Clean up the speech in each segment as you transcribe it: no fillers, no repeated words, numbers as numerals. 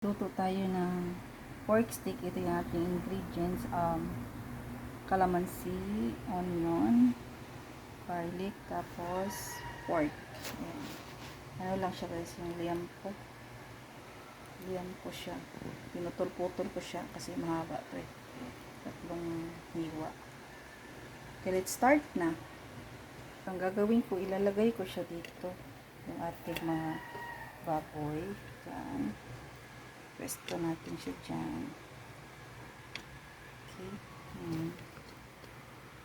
Luto tayo ng pork steak. Ito yung ating ingredients. Calamansi, onion, garlic, tapos pork. Ayan. Ano lang siya guys, yung liampo. Liampo siya. Pinutol-putol ko siya kasi mahaba ito eh. Tatlong hiwa. Okay, let's start na. Ang gagawin ko, ilalagay ko siya dito. Yung ating mga baboy. Diyan. Pwesto natin siya dyan. Okay.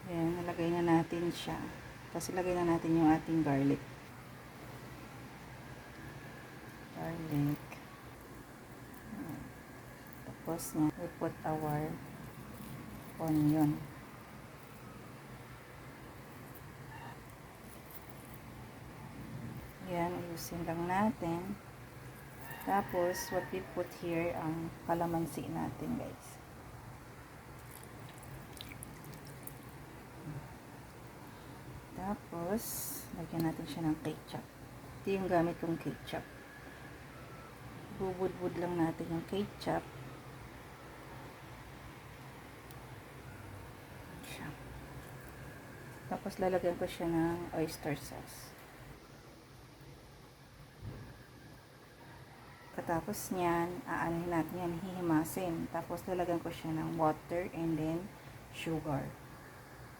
Ayan, nalagay na natin siya. Tapos ilagay na natin yung ating garlic. Garlic. Ayan. Tapos we put our onion. Ayan, ayusin lang natin. Tapos, what we put here, ang calamansi natin, guys. Tapos, lagyan natin siya ng ketchup. Ito yung gamit kong ketchup. Bubud-bud lang natin yung ketchup. Siya. Tapos, lalagyan ko siya ng oyster sauce. Katapos niyan, aanahin natin yan, hihimasin. Tapos, lalagyan ko siya ng water and then sugar.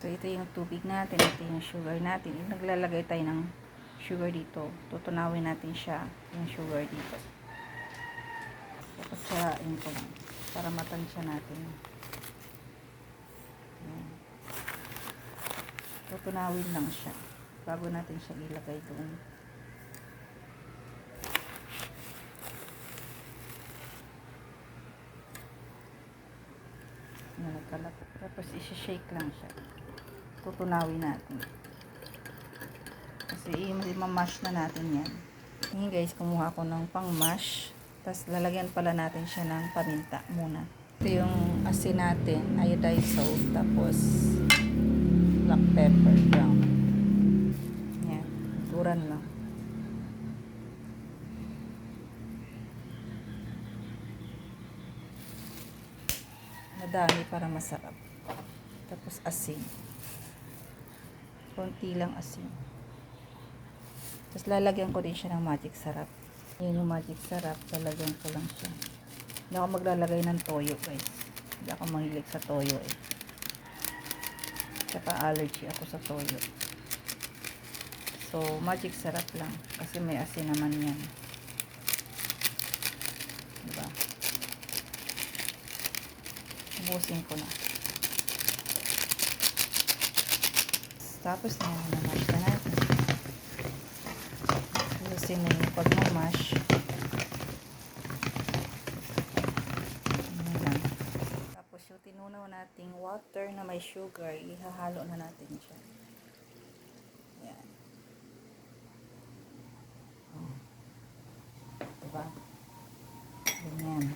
So, ito yung tubig natin. Ito yung sugar natin. Naglalagay tayo ng sugar dito. Tutunawin natin siya, yung sugar dito. Tapos, sarain ko lang para matansya natin. Ayan. Tutunawin lang siya bago natin siya ilagay doon. Nagkalapot. Tapos, isi-shake lang siya. Tutunawin natin. Kasi, i-mash na natin yan. Ngayon guys, kumuha ko ng pang-mash. Tapos, lalagyan pala natin siya ng paminta muna. Ito yung asin natin, iodized salt, tapos black pepper, brown. Yan, turan lang. Madami para masarap. Tapos asin. Konti lang asin. Tapos lalagyan ko din siya ng magic sarap. Yan yung magic sarap, lalagyan ko lang siya. Hindi ako maglalagay ng toyo guys. Hindi ako mahilig sa toyo eh. Tsaka allergy ako sa toyo. So, magic sarap lang. Kasi may asin naman yan. Diba? Ubusin ko na. Tapos na mash na natin. Ubusin na yung pag-mash. Tapos yung tinunaw nating water na may sugar, ihahalo na natin siya. Ayan. Diba? Ganyan.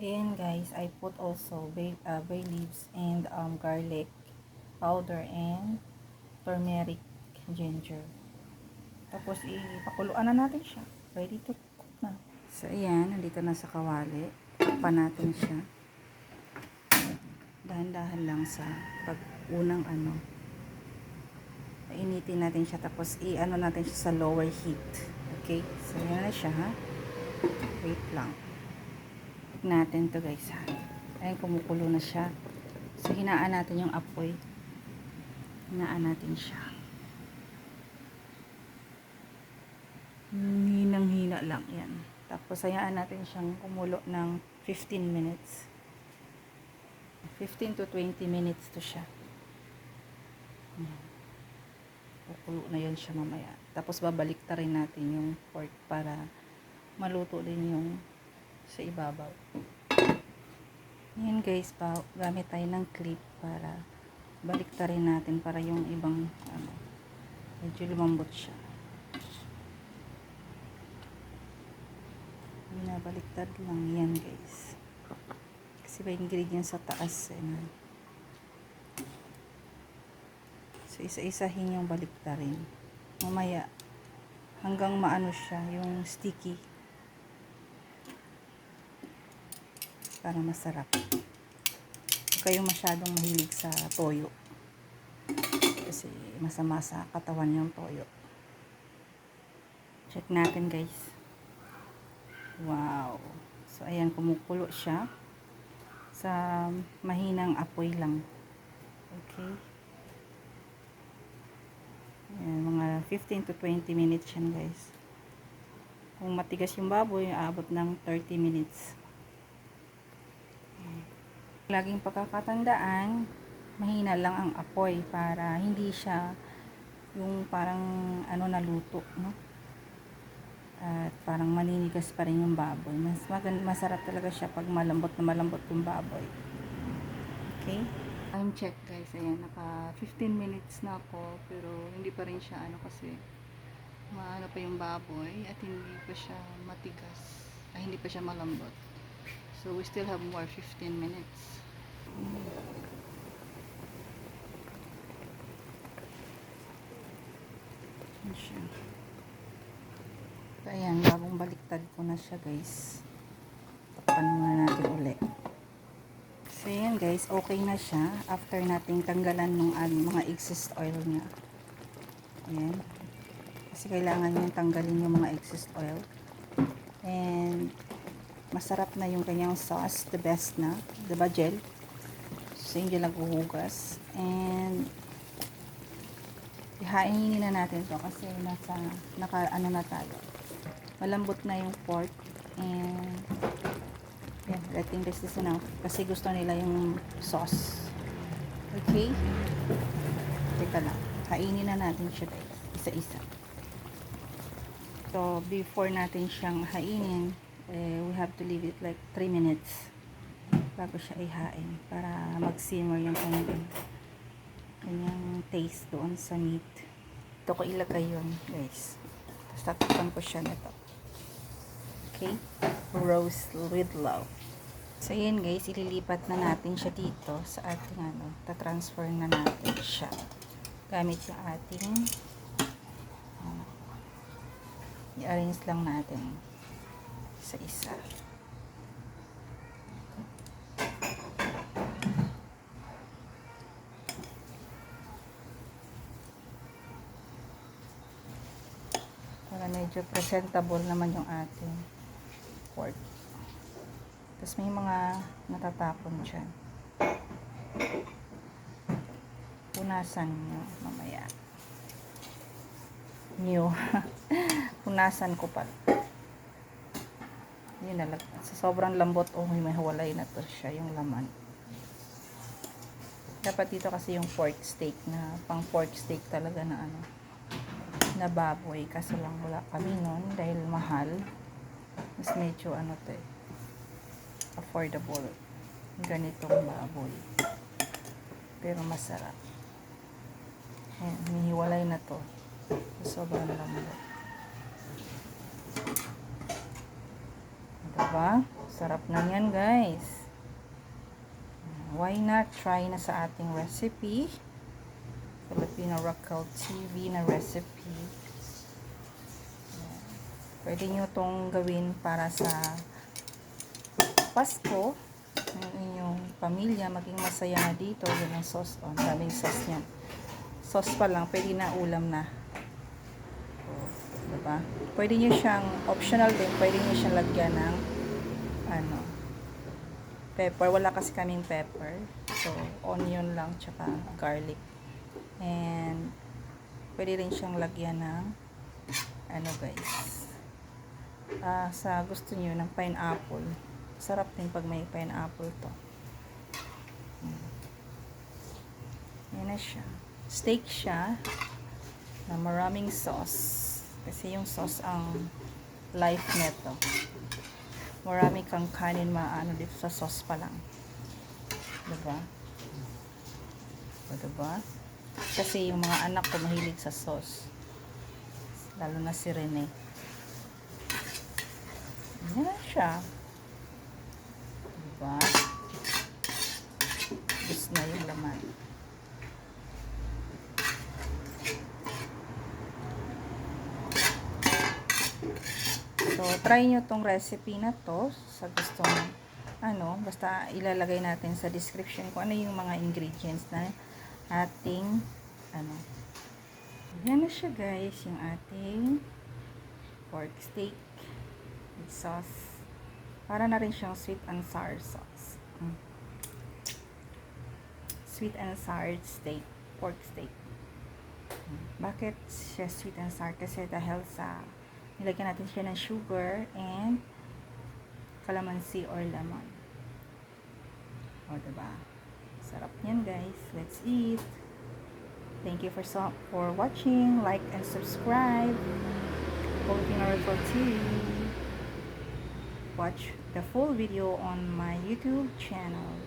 Ayan guys, I put also bay leaves and garlic powder and turmeric, ginger. Tapos ipakuluan na natin siya. Ready to cook na. So ayan, nandito na sa kawali. Takpan natin siya. Dahan-dahan lang sa pag-unang painitin natin siya. Tapos i-ano natin siya sa lower heat. Okay? So ayan na siya ha. Wait lang. Natin to guys ha. Ayan, kumukulo na siya. So hinaan natin yung apoy. Hinaan natin siya. Hinang-hina lang yan. Tapos hayaan natin siyang kumulo ng 15 minutes. 15 to 20 minutes to siya. Kukulo na yan siya mamaya. Tapos babalik ta rin natin yung pork para maluto din yung sa ibabaw. Ngayon guys, gamit tayo ng clip para baliktarin natin para yung ibang medyo lumambot siya. Binabaliktad lang yan guys. Kasi may ingredients sa taas. So isa-isahin yung baliktarin. Mamaya hanggang maano siya, yung sticky. para masarap. Huwag kayong masyadong mahilig sa toyo. Kasi masama sa katawan yung toyo. Check natin guys. Wow. So ayan, kumukulo siya. Sa mahinang apoy lang. Okay. Ayan, mga 15 to 20 minutes yan guys. Kung matigas yung baboy, aabot ng 30 minutes. Laging pagkakatandaan, mahina lang ang apoy para hindi siya yung parang naluto, no? At parang maninigas pa rin yung baboy. Masarap talaga siya pag malambot na malambot yung baboy. Okay? Time check guys. Ayan, naka 15 minutes na ako pero hindi pa rin siya kasi maano pa yung baboy at hindi pa siya matigas. Ay, hindi pa siya malambot. So, we still have more 15 minutes. Ayan siya. So, ayan, bagong baliktad ko na siya guys. Takpan muna natin ulit. So, ayan guys, okay na siya. After nating tanggalan ng mga excess oil niya. Ayan. Kasi kailangan yung tanggalin yung mga excess oil. And, masarap na yung kanyang sauce. The best na. Diba, gel? So, hindi lang huhugas. And, ihainin na natin to kasi naka na tayo. Malambot na yung pork. And, yeah, letting this is enough. Kasi gusto nila yung sauce. Okay? Teka lang. Hainin na natin siya guys. Isa-isa. So, before natin siyang hainin, we have to leave it like 3 minutes bago siya ihain para mag-simmer yung kanyang taste doon sa meat. Ito ko ilagay yun guys. Tapos tatakpan ko siya nito. Okay? Roast with love. So yun guys, ililipat na natin siya dito sa ating tatransfer na natin siya gamit yung ating i-arrange lang natin sa isa. Para medyo presentable naman yung ating pork. Tapos may mga natatapon dyan. Punasan nyo mamaya. Punasan ko pa. Yun na lang. Sa sobrang lambot, may hawalay na to siya yung laman. Dapat dito kasi yung pork steak na, pang pork steak talaga na na baboy. Kaso lang wala kami nun dahil mahal. Mas medyo affordable. Ganitong baboy. Pero masarap. Ayan, hinihiwalay na to. Sobrang lambot. Diba? Sarap na yan guys. Why not try na sa ating recipe? Filipino Rockall TV na recipe. Pwede nyo itong gawin para sa Pasko. Ang inyong pamilya maging masaya na dito. Yan ang sauce. Daming sauce niyan. Sauce pa lang. Pwede na ulam na. Diba? Pwede nyo siyang, optional din, pwede nyo siyang lagyan ng pepper. Wala kasi kaming pepper. So, onion lang, tsaka garlic. And, pwede rin siyang lagyan ng guys. Sa gusto nyo ng pineapple. Sarap din pag may pineapple to. Yan na siya. Steak siya na maraming sauce. Kasi yung sauce ang life neto. Marami kang kanin dito sa sauce pa lang. Diba? Diba? Kasi yung mga anak ko mahilig sa sauce. Lalo na si Rene. Yan na siya. Diba? Gusto na yung laman. So, try nyo tong recipe na to sa gustong basta ilalagay natin sa description kung ano yung mga ingredients na ating yan na siya guys, yung ating pork steak with sauce. Para na rin siyang sweet and sour sauce. Sweet and sour steak, pork steak. Bakit siya sweet and sour? Kasi dahil sa nilagyan natin siya ng sugar and calamansi or lemon. O, diba? Sarap niyan guys. Let's eat. Thank you for watching. Like and subscribe. Filipino Rifle TV. Watch the full video on my YouTube channel.